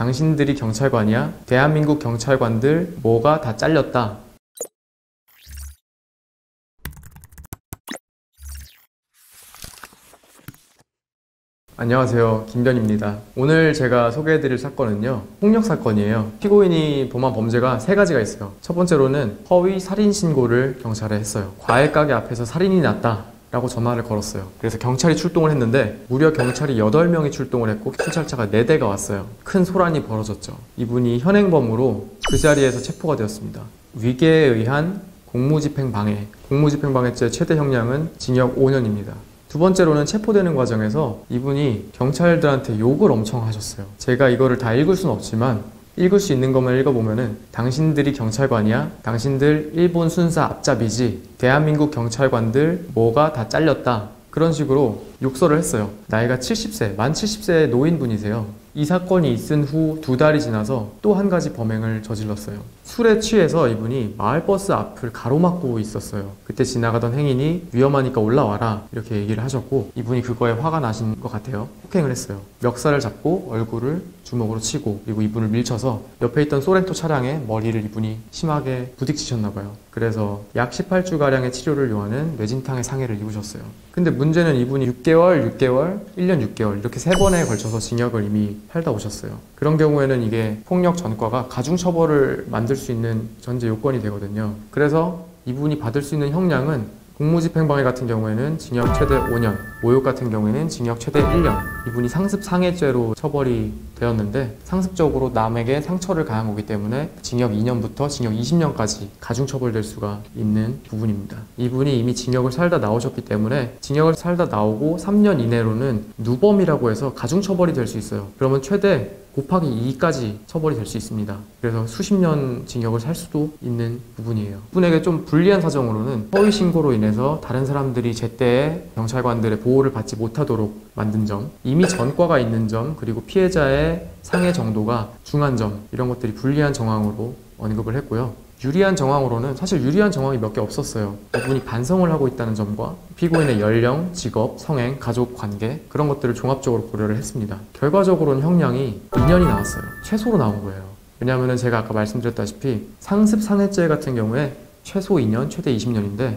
당신들이 경찰관이야? 대한민국 경찰관들 뭐가 다 잘렸다. 안녕하세요, 김변입니다. 오늘 제가 소개해드릴 사건은요, 폭력 사건이에요. 피고인이 범한 범죄가 세 가지가 있어요. 첫 번째로는 허위 살인 신고를 경찰에 했어요. 과일 가게 앞에서 살인이 났다 라고 전화를 걸었어요. 그래서 경찰이 출동을 했는데 무려 경찰이 8명이 출동을 했고 순찰차가 4대가 왔어요. 큰 소란이 벌어졌죠. 이분이 현행범으로 그 자리에서 체포가 되었습니다. 위계에 의한 공무집행방해, 공무집행방해죄 최대 형량은 징역 5년입니다. 두 번째로는 체포되는 과정에서 이분이 경찰들한테 욕을 엄청 하셨어요. 제가 이거를 다 읽을 순 없지만 읽을 수 있는 것만 읽어보면은 당신들이 경찰관이야? 당신들 일본 순사 앞잡이지? 대한민국 경찰관들 뭐가 다 잘렸다. 그런 식으로 욕설을 했어요. 나이가 70세, 만 70세의 노인분이세요. 이 사건이 있은 후 2달이 지나서 또 한 가지 범행을 저질렀어요. 술에 취해서 이분이 마을버스 앞을 가로막고 있었어요. 그때 지나가던 행인이 위험하니까 올라와라 이렇게 얘기를 하셨고 이분이 그거에 화가 나신 것 같아요. 폭행을 했어요. 멱살을 잡고 얼굴을 주먹으로 치고 그리고 이분을 밀쳐서 옆에 있던 소렌토 차량에 머리를 이분이 심하게 부딪히셨나 봐요. 그래서 약 18주가량의 치료를 요하는 뇌진탕의 상해를 입으셨어요. 근데 문제는 이분이 6개월, 6개월, 1년 6개월 이렇게 3번에 걸쳐서 징역을 이미 살다 오셨어요. 그런 경우에는 이게 폭력 전과가 가중처벌을 만들 수 있는 전제 요건이 되거든요. 그래서 이분이 받을 수 있는 형량은 공무집행방해 같은 경우에는 징역 최대 5년, 모욕 같은 경우에는 징역 최대 1년. 이분이 상습상해죄로 처벌이 되었는데 상습적으로 남에게 상처를 가한 거기 때문에 징역 2년부터 징역 20년까지 가중처벌될 수가 있는 부분입니다. 이분이 이미 징역을 살다 나오셨기 때문에 징역을 살다 나오고 3년 이내로는 누범이라고 해서 가중처벌이 될 수 있어요. 그러면 최대 곱하기 2까지 처벌이 될 수 있습니다. 그래서 수십 년 징역을 살 수도 있는 부분이에요. 이분에게 좀 불리한 사정으로는 허위 신고로 인해서 다른 사람들이 제때에 경찰관들의 보호를 받지 못하도록 만든 점, 이미 전과가 있는 점, 그리고 피해자의 상해 정도가 중한 점, 이런 것들이 불리한 정황으로 언급을 했고요. 유리한 정황으로는 사실 유리한 정황이 몇 개 없었어요. 이분이 반성을 하고 있다는 점과 피고인의 연령, 직업, 성행, 가족 관계 그런 것들을 종합적으로 고려를 했습니다. 결과적으로는 형량이 2년이 나왔어요. 최소로 나온 거예요. 왜냐하면 제가 아까 말씀드렸다시피 상습상해죄 같은 경우에 최소 2년, 최대 20년인데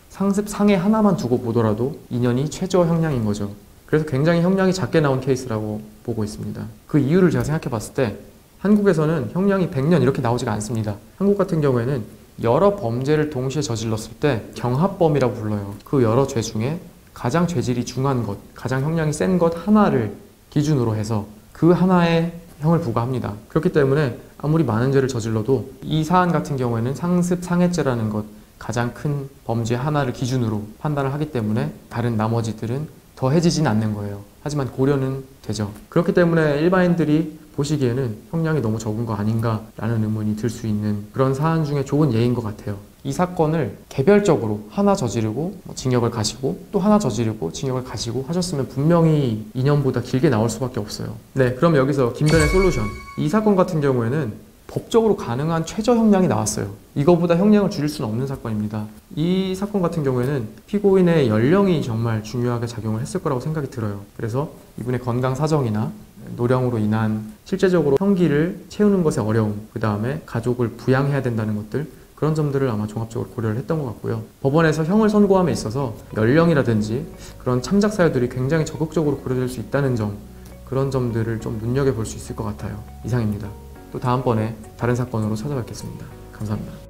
상습상해 하나만 두고 보더라도 2년이 최저 형량인 거죠. 그래서 굉장히 형량이 작게 나온 케이스라고 보고 있습니다. 그 이유를 제가 생각해 봤을 때 한국에서는 형량이 100년 이렇게 나오지가 않습니다. 한국 같은 경우에는 여러 범죄를 동시에 저질렀을 때 경합범이라고 불러요. 그 여러 죄 중에 가장 죄질이 중한 것, 가장 형량이 센 것 하나를 기준으로 해서 그 하나의 형을 부과합니다. 그렇기 때문에 아무리 많은 죄를 저질러도 이 사안 같은 경우에는 상습상해죄라는 것, 가장 큰 범죄 하나를 기준으로 판단을 하기 때문에 다른 나머지들은 더해지진 않는 거예요. 하지만 고려는 되죠. 그렇기 때문에 일반인들이 보시기에는 형량이 너무 적은 거 아닌가라는 의문이 들 수 있는 그런 사안 중에 좋은 예인 것 같아요. 이 사건을 개별적으로 하나 저지르고 징역을 가시고 또 하나 저지르고 징역을 가시고 하셨으면 분명히 2년보다 길게 나올 수밖에 없어요. 네, 그럼 여기서 김변의 솔루션. 이 사건 같은 경우에는 법적으로 가능한 최저 형량이 나왔어요. 이거보다 형량을 줄일 수는 없는 사건입니다. 이 사건 같은 경우에는 피고인의 연령이 정말 중요하게 작용을 했을 거라고 생각이 들어요. 그래서 이분의 건강 사정이나 노령으로 인한 실제적으로 형기를 채우는 것의 어려움, 그 다음에 가족을 부양해야 된다는 것들, 그런 점들을 아마 종합적으로 고려를 했던 것 같고요. 법원에서 형을 선고함에 있어서 연령이라든지 그런 참작 사유들이 굉장히 적극적으로 고려될 수 있다는 점, 그런 점들을 좀 눈여겨볼 수 있을 것 같아요. 이상입니다. 또 다음번에 다른 사건으로 찾아뵙겠습니다. 감사합니다.